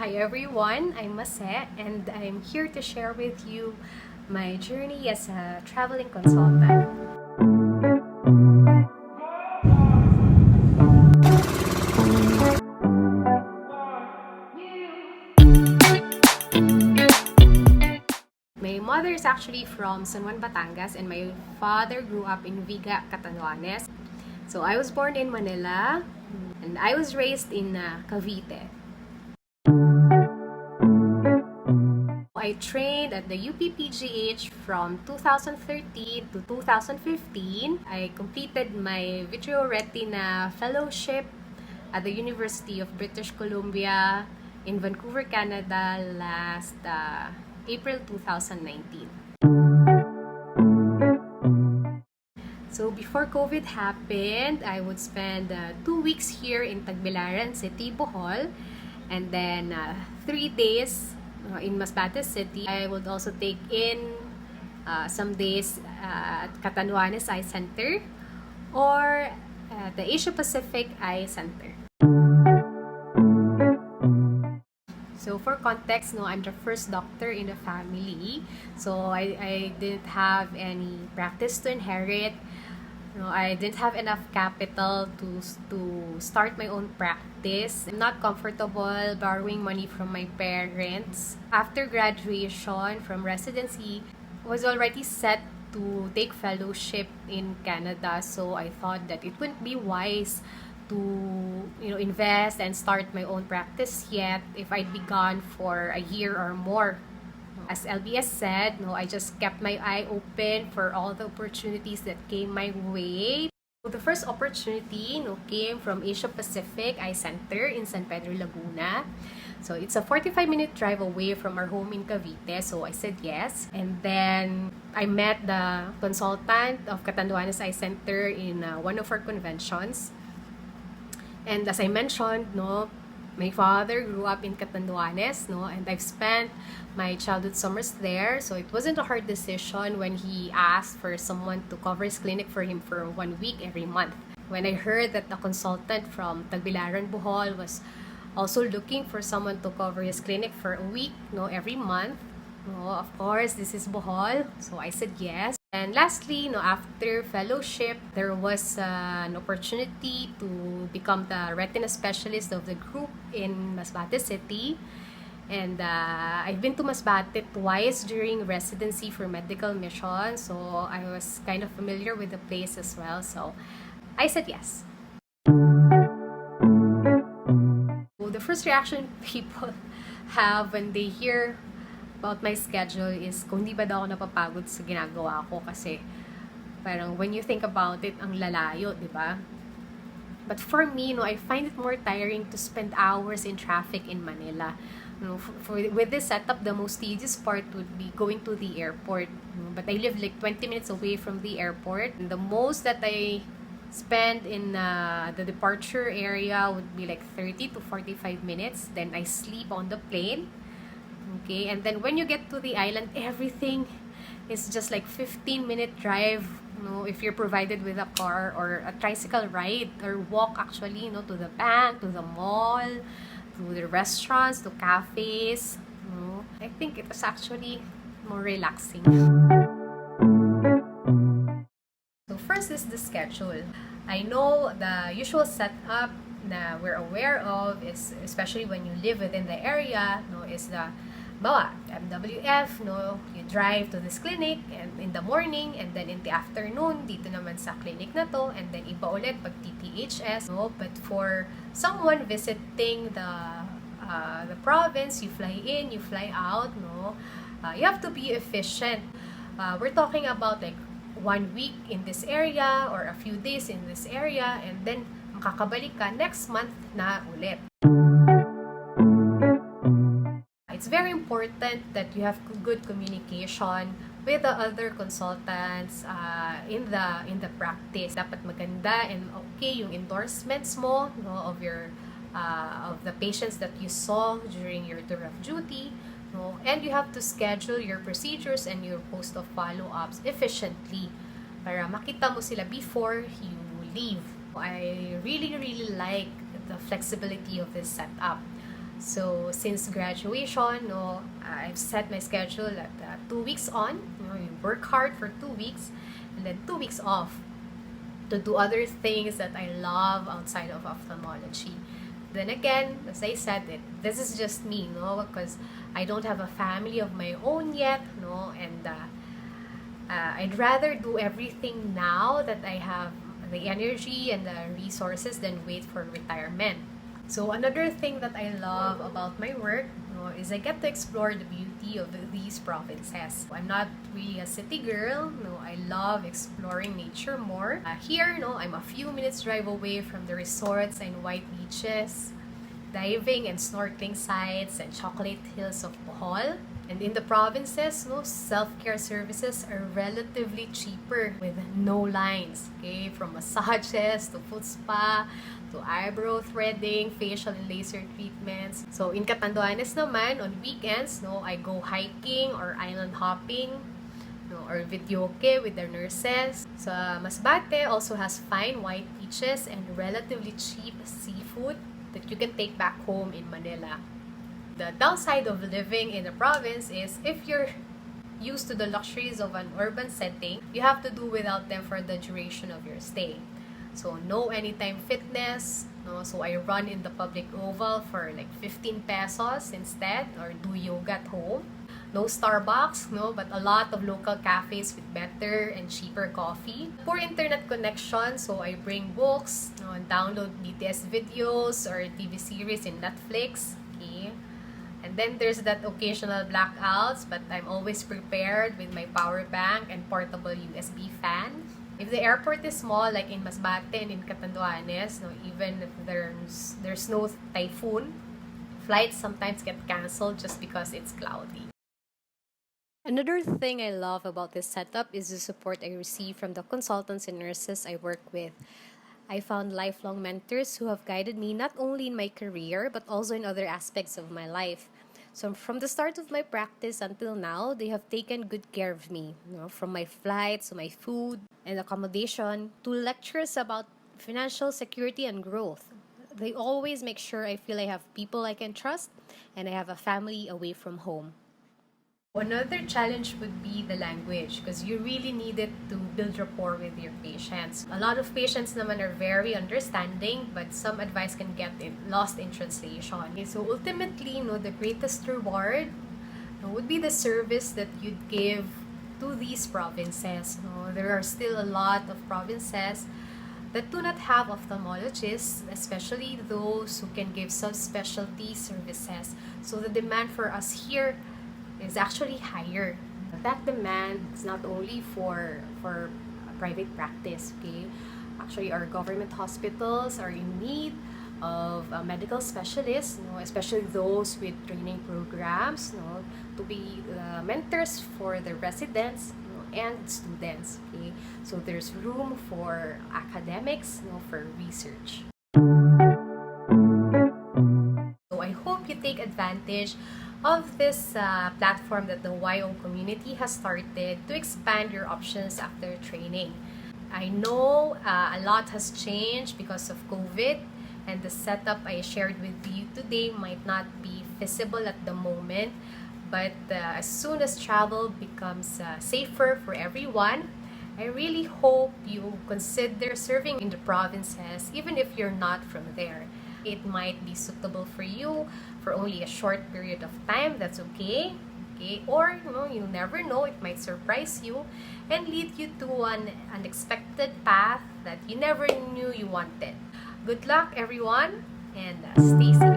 Hi everyone, I'm Mase and I'm here to share with you my journey as a traveling consultant. My mother is actually from San Juan, Batangas, and my father grew up in Viga, Catanduanes. So I was born in Manila and I was raised in Cavite. I trained at the UPPGH from 2013 to 2015. I completed my Vitreoretina Fellowship at the University of British Columbia in Vancouver, Canada last April 2019. So before COVID happened, I would spend 2 weeks here in Tagbilaran City, Bohol, and then 3 days in Masbate City. I would also take in some days at Catanduanes Eye Center or the Asia Pacific Eye Center. So for context, I'm the first doctor in the family. So I didn't have any practice to inherit. I didn't have enough capital to start my own practice. I'm not comfortable borrowing money from my parents. After graduation from residency, I was already set to take fellowship in Canada. So I thought that it wouldn't be wise to invest and start my own practice yet if I'd be gone for a year or more. As LBS said, I just kept my eye open for all the opportunities that came my way. The first opportunity came from Asia Pacific Eye Center in San Pedro, Laguna. So it's a 45-minute drive away from our home in Cavite. So I said yes. And then I met the consultant of Catanduanes Eye Center in one of our conventions. And as I mentioned, my father grew up in Catanduanes, and I've spent my childhood summers there. So it wasn't a hard decision when he asked for someone to cover his clinic for him for 1 week every month. When I heard that the consultant from Tagbilaran, Bohol was also looking for someone to cover his clinic for a week, every month, of course, this is Bohol. So I said yes. And lastly, after fellowship, there was an opportunity to become the retina specialist of the group in Masbate City. And I've been to Masbate twice during residency for medical mission. So I was kind of familiar with the place as well. So I said yes. So the first reaction people have when they hear about my schedule is kung di ba daw ako napapagod sa ginagawa ko kasi parang when you think about it, ang lalayo, di ba? But for me, I find it more tiring to spend hours in traffic in Manila. With this setup, the most tedious part would be going to the airport. But I live like 20 minutes away from the airport. And the most that I spend in the departure area would be like 30 to 45 minutes. Then I sleep on the plane. Okay, and then when you get to the island, everything is just like 15-minute drive, if you're provided with a car or a tricycle ride or walk actually, to the bank, to the mall, to the restaurants, to cafes. I think it was actually more relaxing. So first is the schedule. I know the usual setup na we're aware of is, especially when you live within the area, is the MWF, you drive to this clinic and in the morning and then in the afternoon dito naman sa clinic na to and then iba ulit pag TTHS, but for someone visiting the province, you fly in, you fly out, you have to be efficient. We're talking about like 1 week in this area or a few days in this area and then makakabalik ka next month na ulit. It's very important that you have good communication with the other consultants in the practice. Dapat maganda and okay yung endorsements mo, of the patients that you saw during your tour of duty, and you have to schedule your procedures and your post of follow-ups efficiently para makita mo sila before you leave. I really like the flexibility of this setup. So since graduation, I've set my schedule at 2 weeks on. You work hard for 2 weeks, and then 2 weeks off to do other things that I love outside of ophthalmology. Then again, as I said, this is just me, because I don't have a family of my own yet, and I'd rather do everything now that I have the energy and the resources than wait for retirement. So another thing that I love about my work, is I get to explore the beauty of these provinces. I'm not really a city girl. I love exploring nature more. Here, I'm a few minutes drive away from the resorts and white beaches, diving and snorkeling sites, and chocolate hills of Bohol. And in the provinces, self-care services are relatively cheaper with no lines. Okay, from massages to foot spa to eyebrow threading, facial and laser treatments. So in Catanduanes naman, on weekends, I go hiking or island hopping, or videoke with the nurses. So Masbate also has fine white beaches and relatively cheap seafood that you can take back home in Manila. The downside of living in the province is if you're used to the luxuries of an urban setting, you have to do without them for the duration of your stay. So no anytime fitness, so I run in the public oval for like 15 pesos instead, or do yoga at home. No Starbucks, but a lot of local cafes with better and cheaper coffee. Poor internet connection, so I bring books, and download BTS videos or TV series in Netflix. Okay. And then there's that occasional blackouts, but I'm always prepared with my power bank and portable USB fan. If the airport is small, like in Masbate and in Catanduanes, even if there's no typhoon, flights sometimes get canceled just because it's cloudy. Another thing I love about this setup is the support I receive from the consultants and nurses I work with. I found lifelong mentors who have guided me not only in my career but also in other aspects of my life. So from the start of my practice until now, they have taken good care of me, from my flights to my food and accommodation to lectures about financial security and growth. They always make sure I feel I have people I can trust and I have a family away from home. Another challenge would be the language, because you really need it to build rapport with your patients. A lot of patients naman are very understanding, but some advice can get lost in translation. Okay, so ultimately, the greatest reward would be the service that you'd give to these provinces. There are still a lot of provinces that do not have ophthalmologists, especially those who can give subspecialty services. So the demand for us here is actually higher. That demand is not only for private practice, okay? Actually, our government hospitals are in need of medical specialists, especially those with training programs, to be mentors for the residents and students, okay? So there's room for academics, for research. So I hope you take advantage of this platform that the YO community has started to expand your options after training. I know a lot has changed because of COVID, and the setup I shared with you today might not be feasible at the moment, but as soon as travel becomes safer for everyone, I really hope you consider serving in the provinces even if you're not from there. It might be suitable for you for only a short period of time. That's okay. Or you never know, it might surprise you and lead you to an unexpected path that you never knew you wanted. Good luck, everyone, and stay safe.